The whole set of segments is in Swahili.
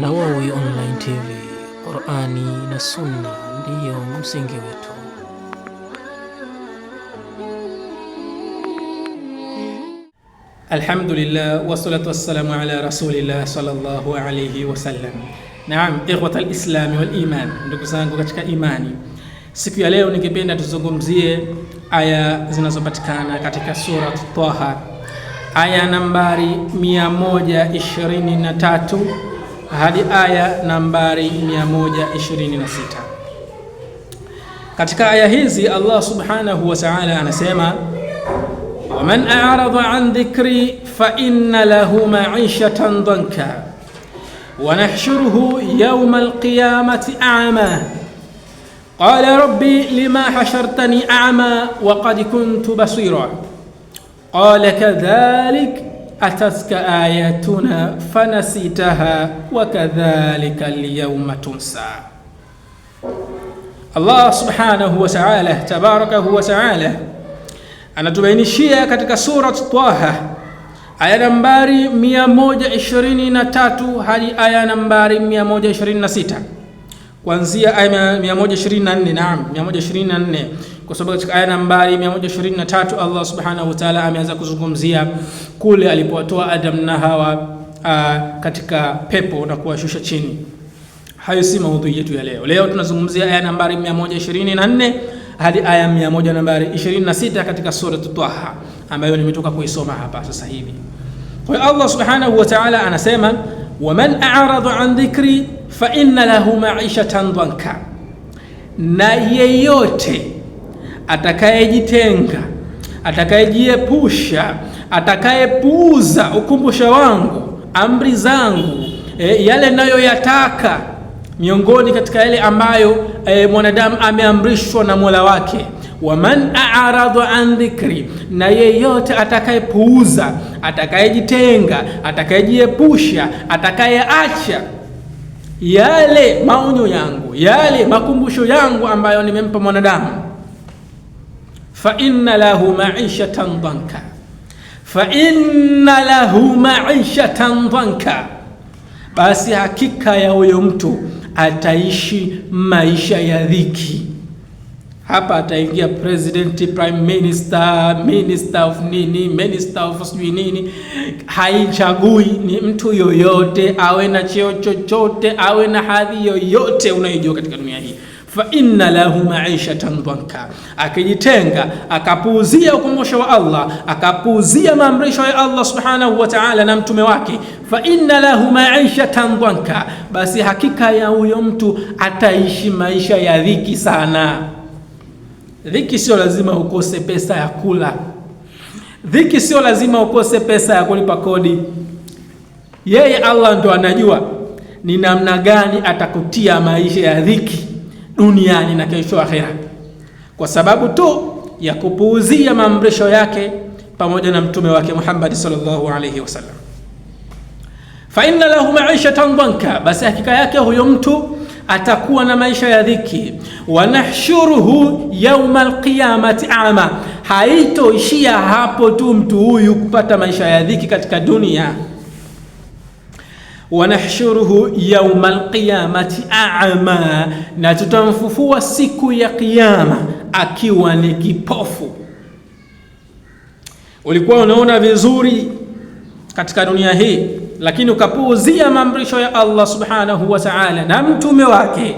Nawawi Online TV, Qur'ani na Sunna ndiyo msingi wetu. Alhamdulillah wassalatu wassalamu ala rasulillah sallallahu alayhi wasallam. Naam, ikhwata al-islam wal iman, ndugu zangu katika imani, siku ya leo ningependa tuzungumzie aya zinazopatikana katika sura Taha, aya nambari 123 hadi aya nambari 126. Katika aya hizi Allah subhanahu wa ta'ala anasema, ومن أعرض عن ذكري فإن له معيشة ضنكا ونحشره يوم القيامة أعمى قال ربي لما حشرتني أعمى وقد كنت بصيرا قال كذلك أتتك آياتنا فنسيتها وكذلك اليوم تنسى. Allah subhanahu wa ta'ala tabarakahu wa ta'ala anatubainishia katika sura Taha aya nambari 123 hadi aya nambari 126, kuanzia aya 124. Naam, 124, kwa sababu katika aya nambari 123 Allah subhanahu wa ta'ala ameanza kuzungumzia kule alipowatoa Adam na Hawa katika pepo na kuwashusha chini. Hayo si maudhui yetu ya leo. Leo tunazungumzia aya nambari 124 hadi aya 126 katika sura Taha ambayo nimetoka kuisoma hapa sasa hivi. Kwa hiyo Allah subhanahu wa ta'ala anasema, waman a'rada an dhikri fa inna lahu ma'ishatan dhanka, na yeyote atakayejitenga, atakayejiepusha, atakayepuuza ukumbusho wangu, amri zangu, yale nayoyataka miongoni katika yale ambayo mwanadamu ameamrishwa na Mola wake. Waman a'rada an dhikri, na yeyote atakayepuuza, atakayejitenga, atakayejiepusha, atakayeacha yale maonyo yangu, yale makumbusho yangu ambayo nimempa mwanadamu, fa inna lahu ma'ishatan dhanka, fa inna lahu ma'ishatan dhanka, basi hakika ya huyo mtu ataishi maisha ya dhiki. Hapa ataingia president, prime minister, minister of nini, minister of sijui nini, haichagui, ni mtu yoyote, awe na cheo chochote, awe na hadhi yoyote unayojua katika dunia hii. Fa inna lahu ma'ishatan dhanka, akijitenga, akapuuzia ukumbusho wa Allah, akapuuzia maamrisho ya Allah subhanahu wa ta'ala na mtume wake, fa inna lahu ma'ishatan dhanka, basi hakika ya huyo mtu ataishi maisha ya dhiki sana. Dhiki sio lazima ukose pesa ya kula, dhiki sio lazima ukose pesa ya kulipa kodi. Yeye Allah ndo anajua ni namna gani atakutia maisha ya dhiki duniani na kesho akhera, kwa sababu tu ya kupuuzia maamrisho yake pamoja na mtume wake Muhammad sallallahu alayhi wasallam. Fa inna lahu ma'ishatan dhanka, basi hakika yake huyo mtu atakuwa na maisha ya dhiki. Wa nahshuruhu yawmal qiyamati a'ma, haitoishia hapo tu mtu huyu kupata maisha ya dhiki katika dunia. Wa nahshuruhu yawmal qiyamati a'ma, na tutamfufua siku ya kiyama akiwa ni kipofu. Ulikuwa unaona vizuri katika dunia hii, lakini ukapuuzia maamrisho ya Allah subhanahu wa ta'ala na mtume wake.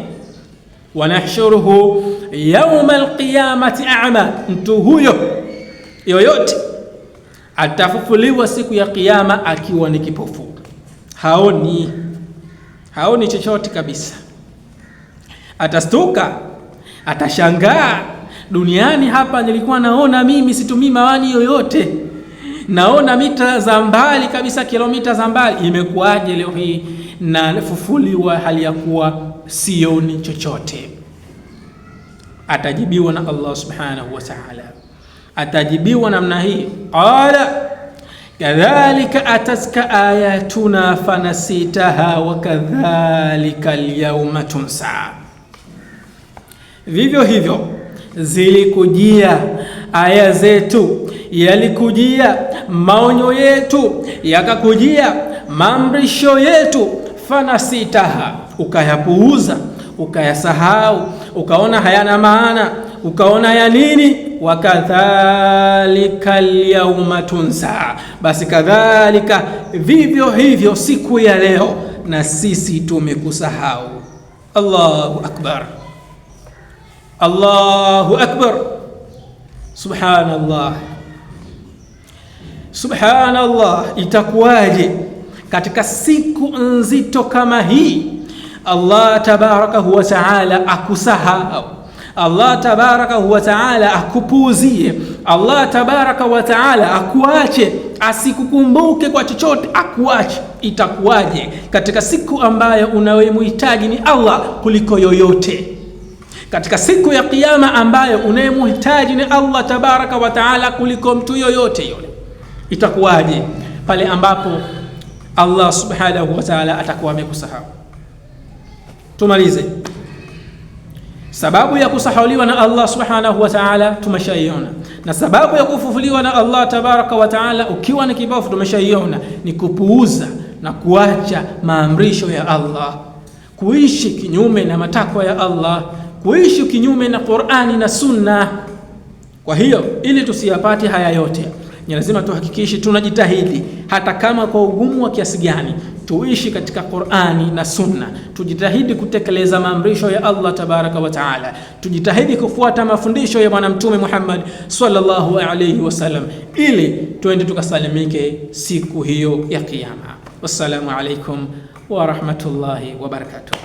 Wa nahshuruhu yawmal qiyamati a'ma, mtu huyo yoyote atafufuliwa siku ya kiyama akiwa ni kipofu, haoni chochote kabisa. Atastuka, atashangaa, duniani hapa nilikuwa naona mimi situmii mawani yoyote, naona mita za mbali kabisa, kilomita za mbali, imekuwaje leo hii nafufuliwa hali ya kuwa sioni chochote? Atajibiwa na Allah subhanahu wa ta'ala, atajibiwa namna hii, qala kadhalika atatka ayatuna fanasitaha wa kadhalika alyawma tunsa, vivyo hivyo zilikujia aya zetu, yalikujia maonyo yetu, yakakujia maamrisho yetu, fanasitaha, ukayapuuza, ukayasahau, ukaona hayana maana, ukaona ya nini. Wakadhalika alyawma tunsa, basi kadhalika vivyo hivyo siku ya leo na sisi tumekusahau. Allahu akbar, Allahu akbar, subhanallah, subhanallah. Itakuwaje katika siku nzito kama hii Allah tabarakahu wa taala akusahau, Allah tabarakahu wa taala akupuuzie, Allah tabaraka wa taala akuache, asikukumbuke kwa chochote, akuache? Itakuwaje katika siku ambayo unayemhitaji ni Allah kuliko yoyote, katika siku ya kiyama ambayo unayemhitaji ni Allah tabaraka wa taala kuliko mtu yoyote yule? Itakuwaje pale ambapo Allah subhanahu wa taala atakuwa amekusahau? Tumalize. Sababu ya kusahauliwa na Allah subhanahu wa ta'ala tumeshaiona, na sababu ya kufufuliwa na Allah tabaraka wa ta'ala ukiwa ni kipofu tumeshaiona, ni kupuuza na kuacha maamrisho ya Allah, kuishi kinyume na matakwa ya Allah, kuishi kinyume na Qur'ani na Sunna. Kwa hiyo ili tusiyapate haya yote, ni lazima tuhakikishe tunajitahidi, hata kama kwa ugumu wa kiasi gani, tuishi katika Qur'ani na Sunna. Tujitahidi kutekeleza maamrisho ya Allah tabaraka wa taala, tujitahidi kufuata mafundisho ya Bwana Mtume Muhammad sallallahu alayhi wasallam, ili tuende tukasalimike siku hiyo ya Kiyama. Wassalamu alaikum wa rahmatullahi wa barakatuh.